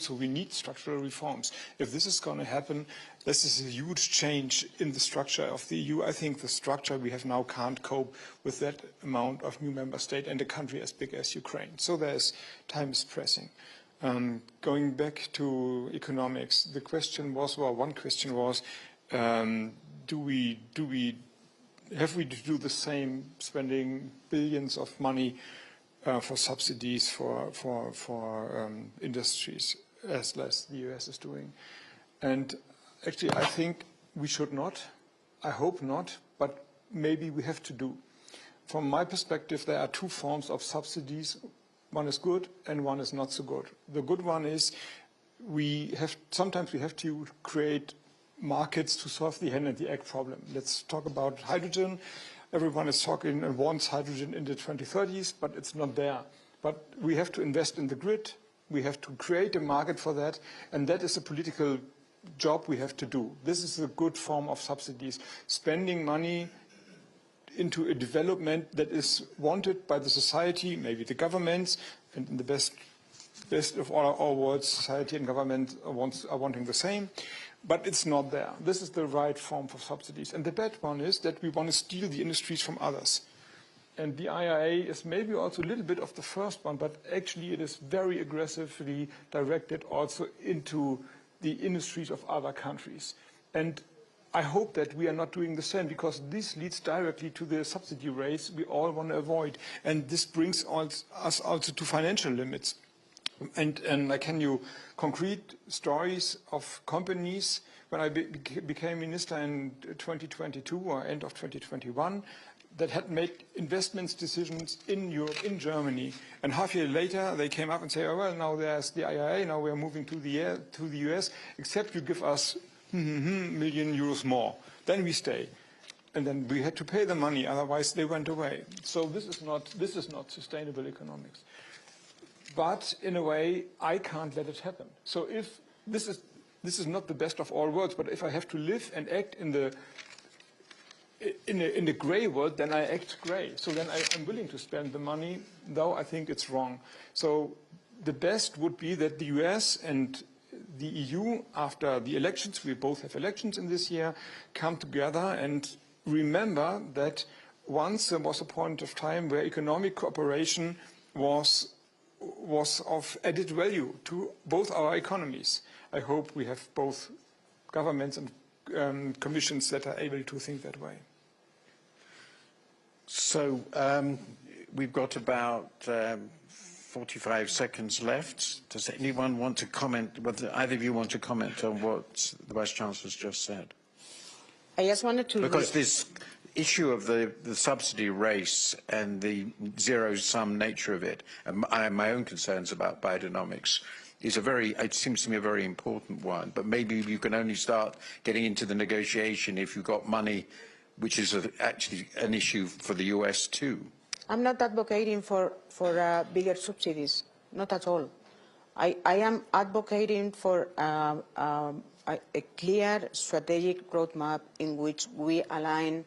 So we need structural reforms. If this is going to happen, this is a huge change in the structure of the EU. I think the structure we have now can't cope with that amount of new member states and a country as big as Ukraine. So time is pressing. Going back to economics, the question was, well, one question was, have we to do the same, spending billions of money for subsidies for industries as the US is doing? And actually, I think we should not. I hope not, but maybe we have to do. From my perspective, there are two forms of subsidies. One is good and one is not so good. The good one is sometimes we have to create markets to solve the hen and the egg problem. Let's talk about hydrogen. Everyone is talking and wants hydrogen in the 2030s, but it's not there. But we have to invest in the grid. We have to create a market for that, and that is a political job we have to do. This is a good form of subsidies, spending money into a development that is wanted by the society, maybe the governments, and in the best of all worlds, society and government are wanting the same, but it's not there. This is the right form for subsidies. And the bad one is that we want to steal the industries from others. And the IRA is maybe also a little bit of the first one, but actually it is very aggressively directed also into the industries of other countries. And I hope that we are not doing the same, because this leads directly to the subsidy race we all want to avoid. And this brings us also to financial limits. And I can you concrete stories of companies. When I became minister in 2022 or end of 2021, that had made investments decisions in Europe, in Germany. And half a year later, they came up and say, oh, well, now there's the IRA, now we're moving to the US, except you give us million euros more. Then we stay. And then we had to pay the money, otherwise they went away. So this is not sustainable economics. But in a way, I can't let it happen. So if this is not the best of all worlds, but if I have to live and act in the grey world, then I act grey. So then I'm willing to spend the money, though I think it's wrong. So the best would be that the US and the EU, after the elections, we both have elections in this year, come together and remember that once there was a point of time where economic cooperation was of added value to both our economies. I hope we have both governments and commissions that are able to think that way. So we've got about 45 seconds left. Does anyone want to comment, whether either of you want to comment on what the Vice-Chancellor's just said? I just wanted to... Because this issue of the subsidy race and the zero-sum nature of it, and my own concerns about bioeconomics, is it seems to me a very important one. But maybe you can only start getting into the negotiation if you've got money, which is actually an issue for the US too. I'm not advocating for bigger subsidies, not at all. I am advocating for a clear strategic roadmap in which we align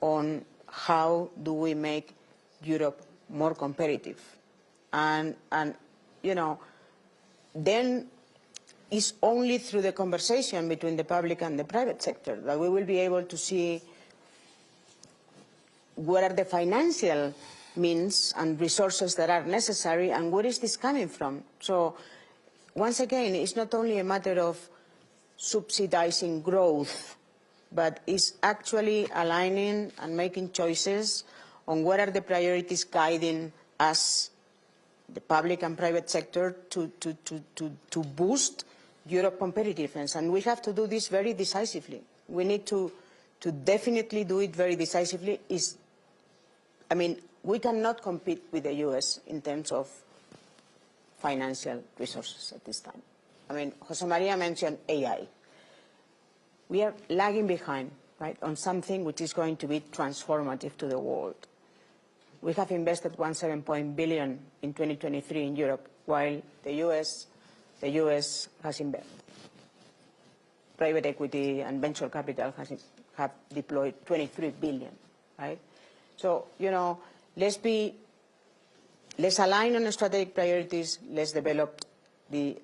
on how do we make Europe more competitive. And you know, then it's only through the conversation between the public and the private sector that we will be able to see what are the financial means and resources that are necessary and where is this coming from. So once again, it's not only a matter of subsidizing growth, but it's actually aligning and making choices on what are the priorities guiding us, the public and private sector, to boost Europe's competitiveness. And we have to do this very decisively. We need to definitely do it very decisively. I mean, we cannot compete with the US in terms of financial resources at this time. I mean, Jose Maria mentioned AI. We are lagging behind, right, on something which is going to be transformative to the world. We have invested 1.7 billion in 2023 in Europe, while the US has invested. Private equity and venture capital have deployed 23 billion, right? So, you know, let's align on strategic priorities, let's develop the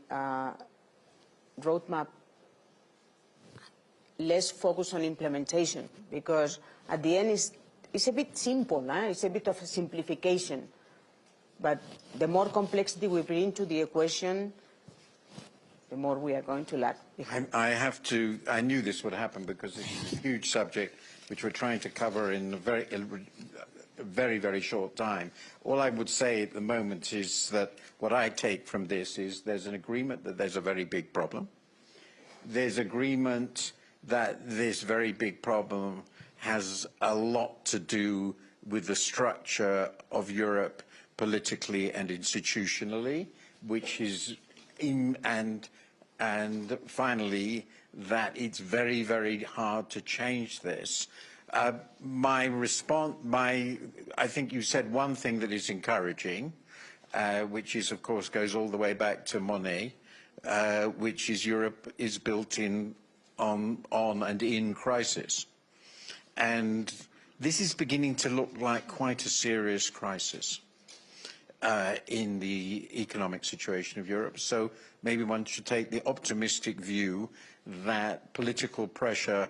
roadmap less focus on implementation, because at the end it's a bit simple, it's a bit of a simplification. But the more complexity we bring to the equation, the more we are going to lag behind. I knew this would happen because it's a huge subject which we're trying to cover in a very, very short time. All I would say at the moment is that what I take from this is there's an agreement that there's a very big problem. There's agreement that this very big problem has a lot to do with the structure of Europe politically and institutionally, which is and finally that it's very, very hard to change this. My response, I think you said one thing that is encouraging, which is, of course, goes all the way back to Monnet, which is Europe is built on and in crisis. And this is beginning to look like quite a serious crisis in the economic situation of Europe. So maybe one should take the optimistic view that political pressure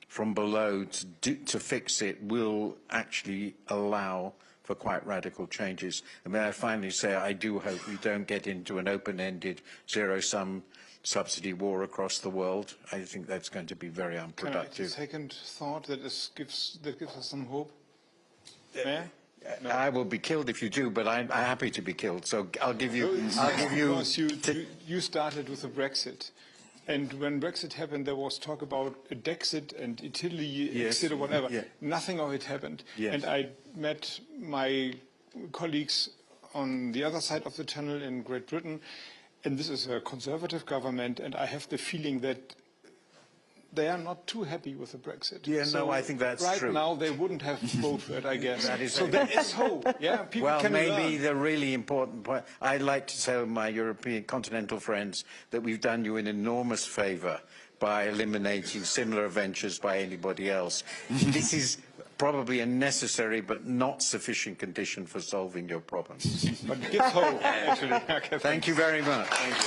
from below to fix it will actually allow for quite radical changes. And may I finally say, I do hope we don't get into an open-ended zero-sum subsidy war across the world. I think that's going to be very unproductive. Can I have a second thought that gives us some hope? Yeah? No. I will be killed if you do, but I'm happy to be killed. So I'll give you. Because you started with the Brexit. And when Brexit happened, there was talk about a Dexit and Italy exit or whatever. Yeah. Nothing of it happened. Yes. And I met my colleagues on the other side of the tunnel in Great Britain, and this is a conservative government, and I have the feeling that they are not too happy with the Brexit. Yeah, so no, I think that's right true. Right now, they wouldn't have voted for it, I guess. So there is hope. Yeah, people well, can maybe learn. The really important point, I'd like to tell my European continental friends that we've done you an enormous favour by eliminating similar ventures by anybody else. This is probably a necessary but not sufficient condition for solving your problems. But it gives hope, actually. Okay, Thank you very much. Thank you.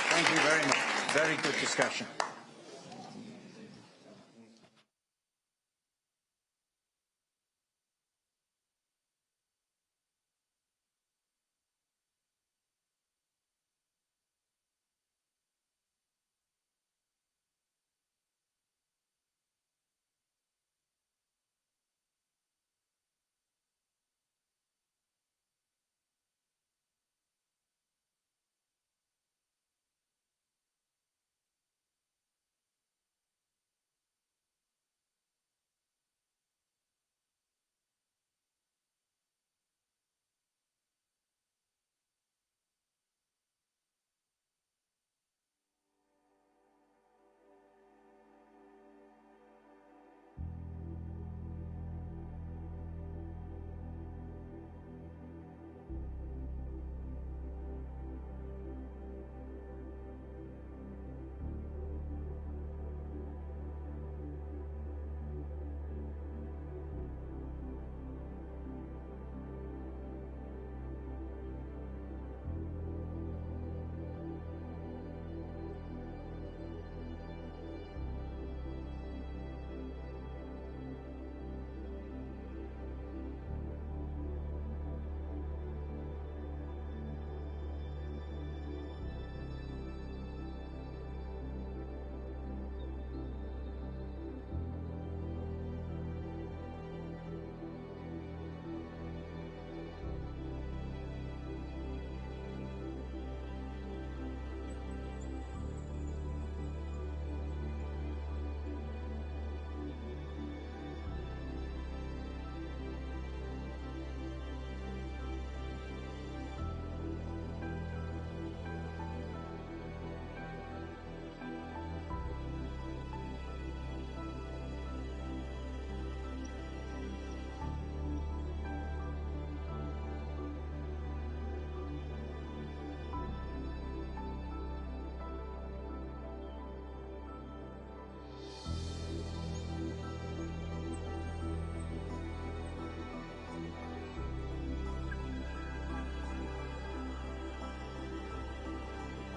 Thank you very much. Very good discussion.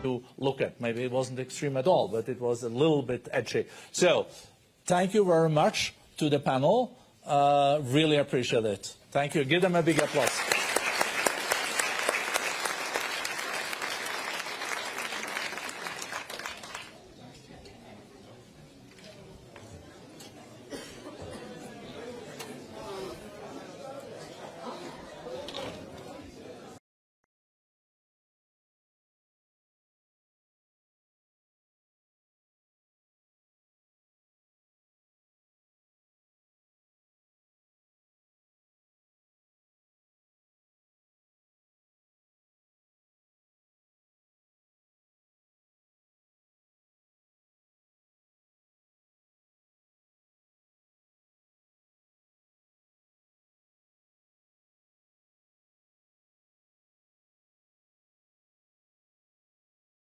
to look at. Maybe it wasn't extreme at all, but it was a little bit edgy. So thank you very much to the panel. Really appreciate it. Thank you. Give them a big applause.